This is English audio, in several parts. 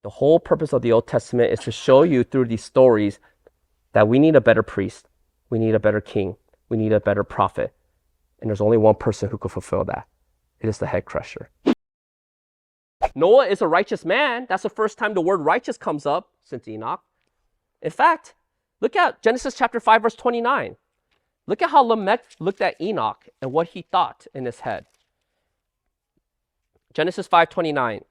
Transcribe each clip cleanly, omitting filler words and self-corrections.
The whole purpose of the Old Testament is to show you through these stories that we need a better priest. We need a better king. We need a better prophet. And there's only one person who could fulfill that. It is the head crusher. Noah is a righteous man. That's the first time the word righteous comes up since Enoch. In fact, look at Genesis chapter 5, verse 29. Look at how Lamech looked at Enoch and what he thought in his head. Genesis 5:29.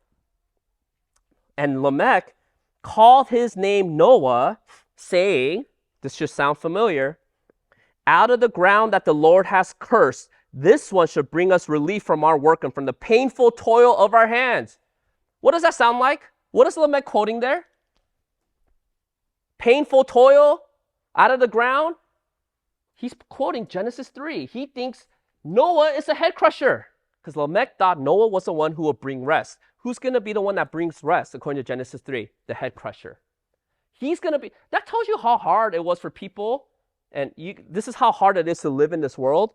And Lamech called his name Noah, saying, this should sound familiar, out of the ground that the Lord has cursed, this one should bring us relief from our work and from the painful toil of our hands. What does that sound like? What is Lamech quoting there? Painful toil out of the ground? He's quoting Genesis 3. He thinks Noah is a head crusher because Lamech thought Noah was the one who would bring rest. Who's going to be the one that brings rest according to Genesis 3? The head crusher. He's going to be, that tells you how hard it was for people. And this is how hard it is to live in this world.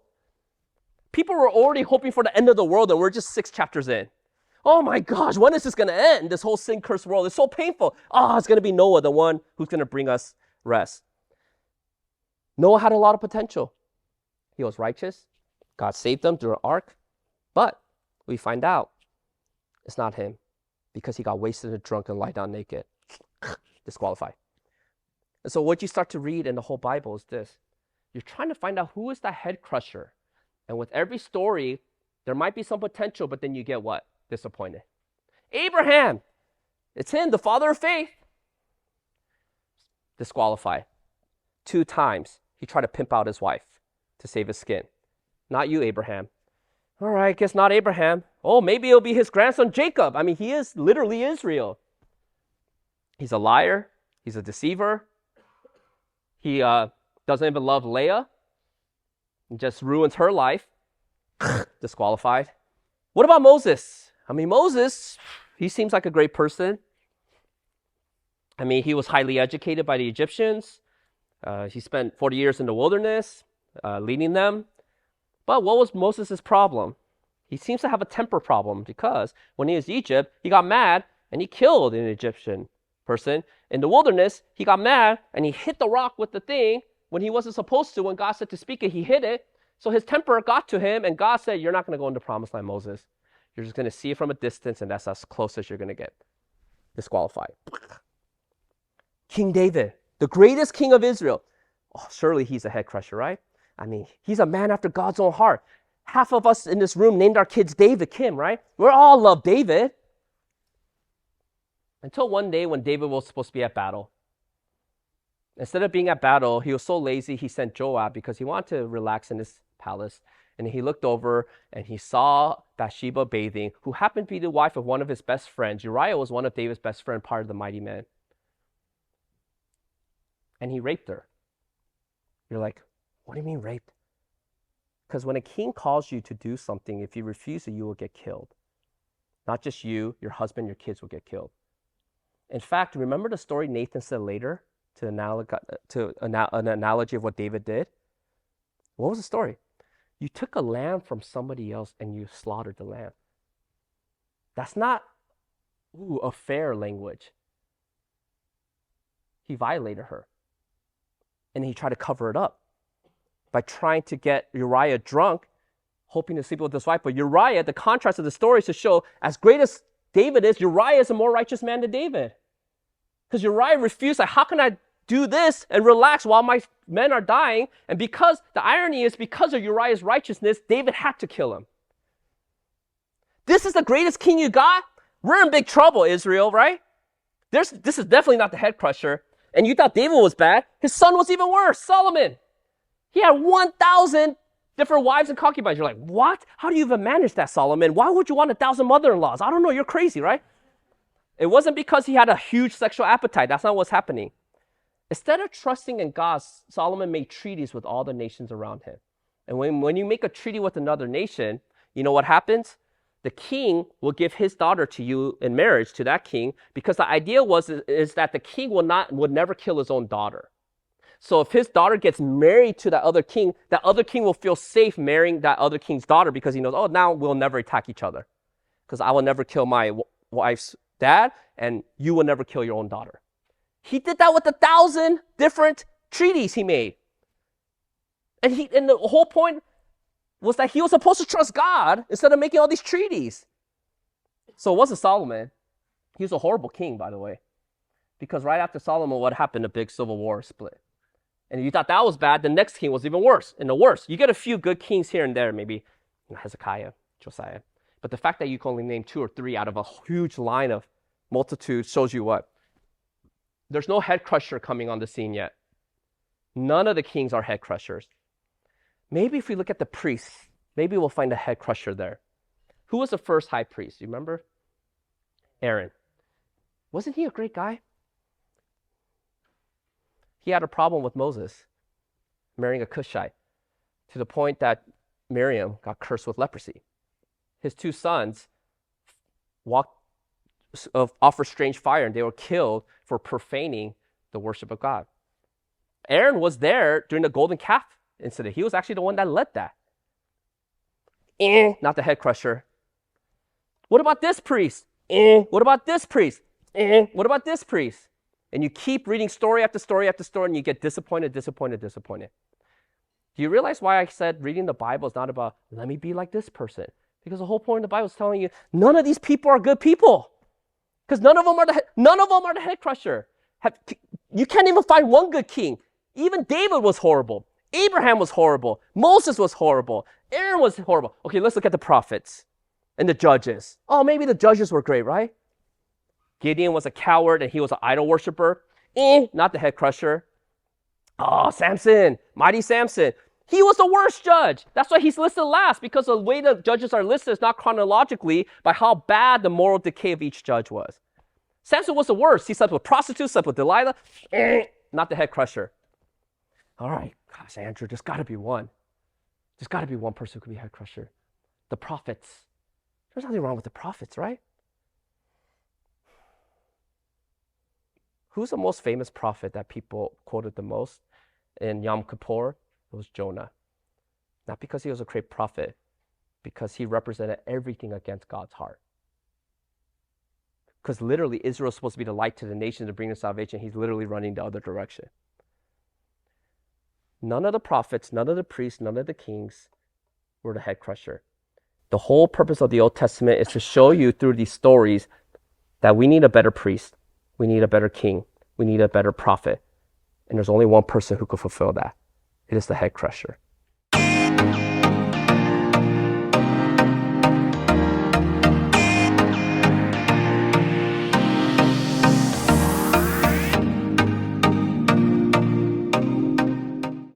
People were already hoping for the end of the world and we're just 6 chapters in. Oh my gosh, when is this going to end? This whole sin-cursed world is so painful. It's going to be Noah, the one who's going to bring us rest. Noah had a lot of potential. He was righteous. God saved them through an ark. But we find out it's not him because he got wasted and drunk and lied down naked. Disqualified. And so what you start to read in the whole Bible is this. You're trying to find out who is that head crusher. And with every story, there might be some potential, but then you get what? Disappointed. Abraham. It's him, the father of faith. Disqualified. 2 times he tried to pimp out his wife to save his skin. Not you, Abraham. All right, guess not Abraham. Oh, maybe it'll be his grandson Jacob. I mean, he is literally Israel. He's a liar. He's a deceiver. He doesn't even love Leah. He just ruins her life. Disqualified. What about Moses? I mean, Moses, he seems like a great person. I mean, he was highly educated by the Egyptians. He spent 40 years in the wilderness, leading them. But what was Moses' problem? He seems to have a temper problem because when he was in Egypt, he got mad and he killed an Egyptian person. In the wilderness, he got mad and he hit the rock with the thing when he wasn't supposed to. When God said to speak it, he hit it. So his temper got to him and God said, you're not going to go into promised land, Moses. You're just going to see it from a distance and that's as close as you're going to get. Disqualified. King David, the greatest king of Israel. Oh, surely he's a head crusher, right? I mean, he's a man after God's own heart. Half of us in this room named our kids David, Kim, right? We all love David. Until one day when David was supposed to be at battle. Instead of being at battle, he was so lazy, he sent Joab because he wanted to relax in his palace. And he looked over and he saw Bathsheba bathing, who happened to be the wife of one of his best friends. Uriah was one of David's best friends, part of the mighty men. And he raped her. You're like, what do you mean raped? Because when a king calls you to do something, if you refuse it, you will get killed. Not just you, your husband, your kids will get killed. In fact, remember the story Nathan said later to an analogy of what David did? What was the story? You took a lamb from somebody else and you slaughtered the lamb. That's not a fair language. He violated her. And he tried to cover it up by trying to get Uriah drunk, hoping to sleep with his wife. But Uriah, the contrast of the story is to show, as great as David is, Uriah is a more righteous man than David. Because Uriah refused, like, how can I do this and relax while my men are dying? And because, the irony is, because of Uriah's righteousness, David had to kill him. This is the greatest king you got? We're in big trouble, Israel, right? This is definitely not the head crusher. And you thought David was bad. His son was even worse, Solomon. He had 1,000 different wives and concubines. You're like, what? How do you even manage that, Solomon? Why would you want 1,000 mother-in-laws? I don't know. You're crazy, right? It wasn't because he had a huge sexual appetite. That's not what's happening. Instead of trusting in God, Solomon made treaties with all the nations around him. And when you make a treaty with another nation, you know what happens? The king will give his daughter to you in marriage to that king, because the idea is that the king would never kill his own daughter. So if his daughter gets married to that other king will feel safe marrying that other king's daughter because he knows, oh, now we'll never attack each other because I will never kill my wife's Dad, and you will never kill your own daughter. He did that with 1,000 different treaties he made. And the whole point was that he was supposed to trust God instead of making all these treaties. So it wasn't Solomon. He was a horrible king, by the way. Because right after Solomon, what happened? A big civil war split. And if you thought that was bad, the next king was even worse. And the worst, you get a few good kings here and there, maybe Hezekiah, Josiah. But the fact that you can only name 2 or 3 out of a huge line of multitudes shows you what? There's no head crusher coming on the scene yet. None of the kings are head crushers. Maybe if we look at the priests, maybe we'll find a head crusher there. Who was the first high priest? Do you remember? Aaron. Wasn't he a great guy? He had a problem with Moses marrying a Cushite to the point that Miriam got cursed with leprosy. His 2 sons offered strange fire and they were killed for profaning the worship of God. Aaron was there during the golden calf incident. He was actually the one that led that. Not the head crusher. What about this priest? What about this priest? What about this priest? And you keep reading story after story after story and you get disappointed. Do you realize why I said reading the Bible is not about, let me be like this person? Because the whole point of the Bible is telling you, none of these people are good people. Because none of them are the head crusher. You can't even find one good king. Even David was horrible. Abraham was horrible. Moses was horrible. Aaron was horrible. Okay, let's look at the prophets and the judges. Oh, maybe the judges were great, right? Gideon was a coward and he was an idol worshiper. Not the head crusher. Oh, Samson, mighty Samson. He was the worst judge. That's why he's listed last, because the way the judges are listed is not chronologically by how bad the moral decay of each judge was. Samson was the worst. He slept with prostitutes, slept with Delilah. Not the head crusher. All right, gosh, Andrew, there's got to be one. There's got to be one person who can be head crusher. The prophets. There's nothing wrong with the prophets, right? Who's the most famous prophet that people quoted the most in Yom Kippur? It was Jonah. Not because he was a great prophet, because he represented everything against God's heart. Because literally, Israel is supposed to be the light to the nations to bring them salvation. He's literally running the other direction. None of the prophets, none of the priests, none of the kings were the head crusher. The whole purpose of the Old Testament is to show you through these stories that we need a better priest. We need a better king. We need a better prophet. And there's only one person who could fulfill that. It is the head crusher.